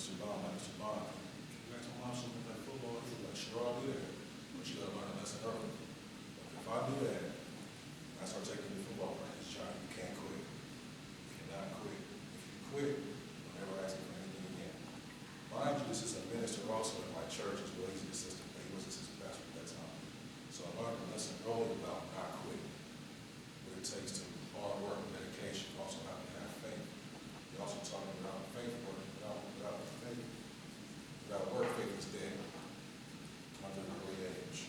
Mr. Bond, like, Mr. Bond, can you guys mom something like football? He was like, sure, I'll do that. But you gotta learn a lesson early. If I do that, I start taking the football practice, John, you can't quit. You cannot quit. If you quit, you'll never ask me for anything again. Mind you, this is a minister also in my church as well. He's an assistant, but he was assistant pastor at that time. So I learned a lesson early about not quitting. What it takes to hard work and dedication, also having to have faith. He also taught me without faith, without faith, without work, faith is dead. Under the great age.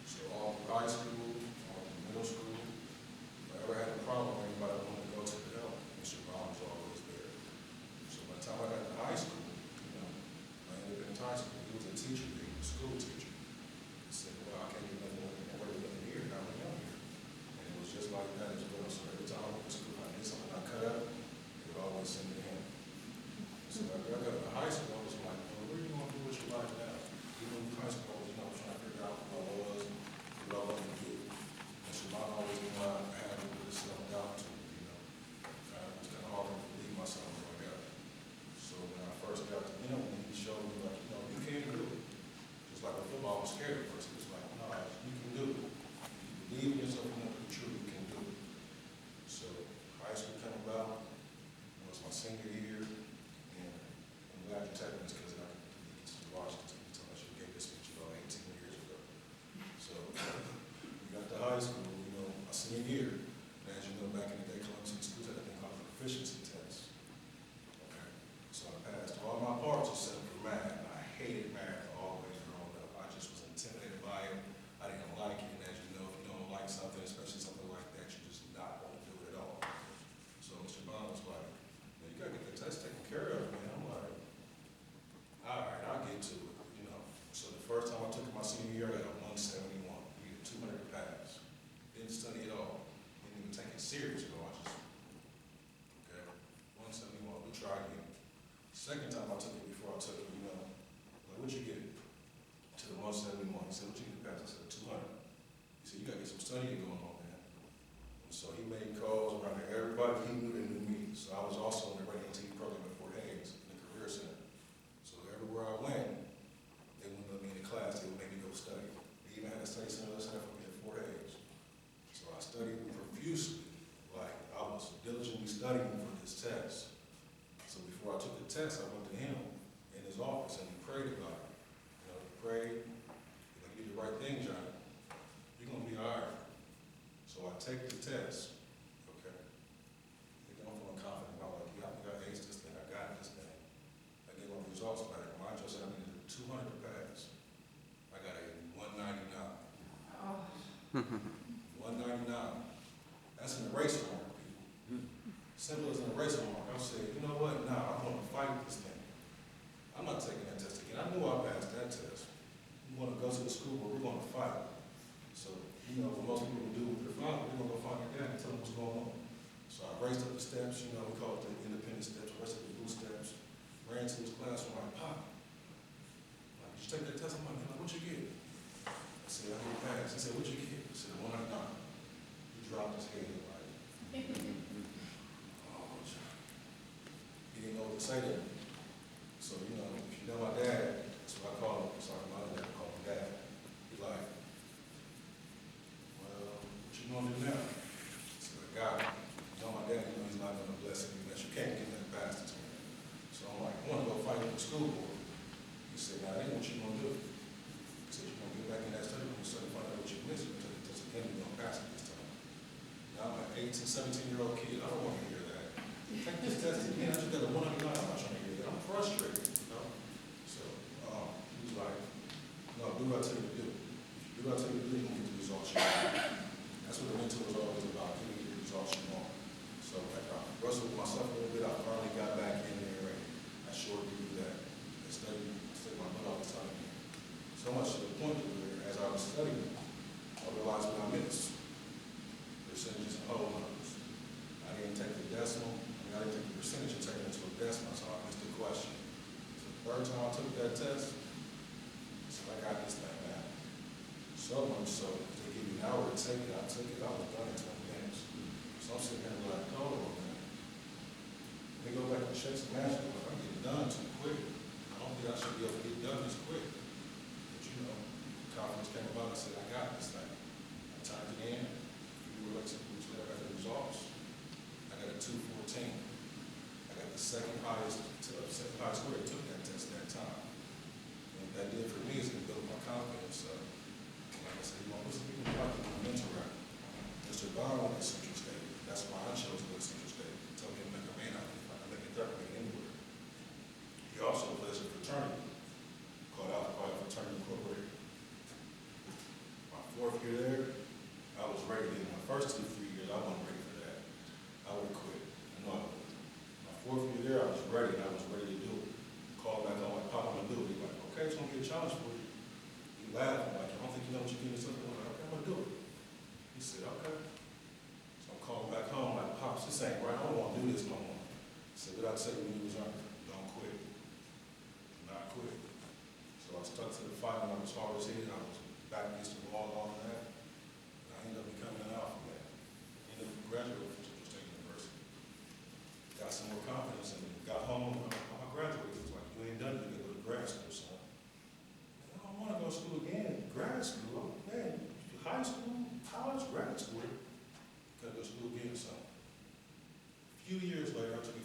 So all through high school, all through middle school, if I ever had a problem or anybody wanted to go to the help, Mr. Brown was always there. So by the time I got to high school, I ended up in high school. He was a teacher, he was a school teacher. He said, well, I can't do nothing here, not when I'm here. And it was just like that as well. So every time I went to school, I did something I cut up, they would always send me to him. So after I got to high school, I was like, well, what are you going to do with your life now? Even in high school, I was, trying to figure out who I was, what I wanted to do. And so I always knew I had to put this stuff down to, it was kind of hard to believe myself when I got it. So when I first got to him, he showed me, like, you can do it. Just like a football was scared at first. He was like, no, you can do it. If you believe in yourself, you know to be true, you can do it. So high school came about. It was my senior year. And I'm glad you tapped this because I could Washington. You gave this speech about 18 years ago. So we got to high school, my senior year. And as you know, back in the day, Columbus schools had a thing called the proficiency test. Okay. So I passed all my parts except for math. I hated math always growing up. I just was intimidated by it. I didn't like it. And as you know, if you don't like something, especially something like that, you just not want to do it at all. So Mr. Bond was like, you gotta get the test taken care of, man. I'm like, all right, I'll get to it, So the first time I took it my senior year, I got a 171. Needed 200 to pass. Didn't study at all. Didn't even take it serious at all. I just, 171, we tried again. Second time I took it, before I took it, like, what'd you get? To the 171. He said, what'd you get to pass? I said, 200. He said, you gotta get some studying going on, man. And so he made calls around to everybody he knew that knew me. So I was also in the radio and TV program at Fort Hays, in the Career Center. So everywhere I went, they wouldn't let me in the class, they would make me go study. They even had a study center for me at Fort Hays. So I studied profusely, like I was diligently studying for this test. So before I took the test, I went to him in his office and we prayed about it. We prayed, like, you did the right thing, Johnny. You're gonna be all right. So I take the test, okay. I'm feeling confident. I'm like, yeah, I think I aced this thing, I got this thing. I get my results back. Mind you, I said I needed 200 to pass. I got a 199. Oh. 199. That's an eraser mark, people. Simple as an eraser mark. I said, you know what? Nah, I'm going to fight this thing. I'm not taking that test again. I knew I passed that test. We want to go to the school where we're going to fight. So, what most people do with their father, we're going to go find your dad and tell them what's going on. So I raced up the steps, we call it the independent steps, raced up the blue steps, ran to his classroom, like, Pop, did you take that test? I'm like, what'd you get? I said, I didn't pass. He said, what'd you get? I said, 199. He dropped his head, like, oh, John. He didn't know what to say to me. So, if you know my dad, that's what I call him. Sorry, my other dad, I call him Dad. He's like, well, what you gonna do now? I said, I got it. My dad, he's not going to bless me, that you can't get that bastard to me. So I'm like, I want to go fight with the school board. He said, now, that ain't what you're going to do. He said, you're going to get back in that study room and study, find out what you missed, and take the test again, you're going to pass it this time. Now I'm an 18, 17-year-old kid. I don't want to hear that. Take this test again. I just got a 199. I'm not trying to hear that. I'm frustrated, So he was like, no, do what I tell you to do. If you do what I tell you to do, you're going to get the results you want. That's what the mentor was always about, getting the results you want. So I wrestled with myself a little bit. I finally got back in there, and I sure did do that. I studied, took my butt off the time. So much to the point where, as I was studying, I realized what I missed. Percentages and whole numbers. I didn't take the decimal. I didn't take the percentage and turn it into a decimal, so I missed the question. So the third time I took that test, so I got this thing now. So much so, to give you an hour to take it, I took it, I was done in 20 minutes. So I'm sitting here like, oh, man. Let me go back and check some math. I'm getting done too quick. I don't think I should be able to get done this quick. But you know, confidence came about, I said, I got this thing. I typed it in, we were like 2 weeks later, I got the results. I got a 214. I got the second highest score that took that test that time. And what that did for me is it built my confidence. Like I said, you know, listen, people like my mentor out. Mr. Bond went to Central State. That's why I chose to go to Central State. He told me to make a man out of me if I can make a duck man anywhere. He also plays a fraternity called Alpha Phi Fraternity Incorporated. My 4th year there, I was ready. In my first 2-3 years, I wasn't ready for that. I would have quit. I know I would. My 4th year there, I was ready, and I was ready to do it. Called back on, like, Pop, I'm going to do it. He's like, okay, it's going to be a challenge for you. He laughed. I'm like, I don't think you know what you're getting yourself into. I'm like, okay, I'm going to do it. He said, okay. So I'm calling back home, like, Pops, this ain't right. I don't want to do this no more. He said, what I'd say when you was younger, don't quit. Do not quit. So I stuck to the fight when I was hard as hit. I was back against the wall and all of that. And I ended up becoming an alpha man. Ended up graduating from Central State University. Got some more confidence and got home. I graduated. It was like, you ain't done it. You gotta go to grad school, son. I don't want to go to school again. Grad school, man. High school, college, grad school. Gotta go to school again, son. A few years later, I took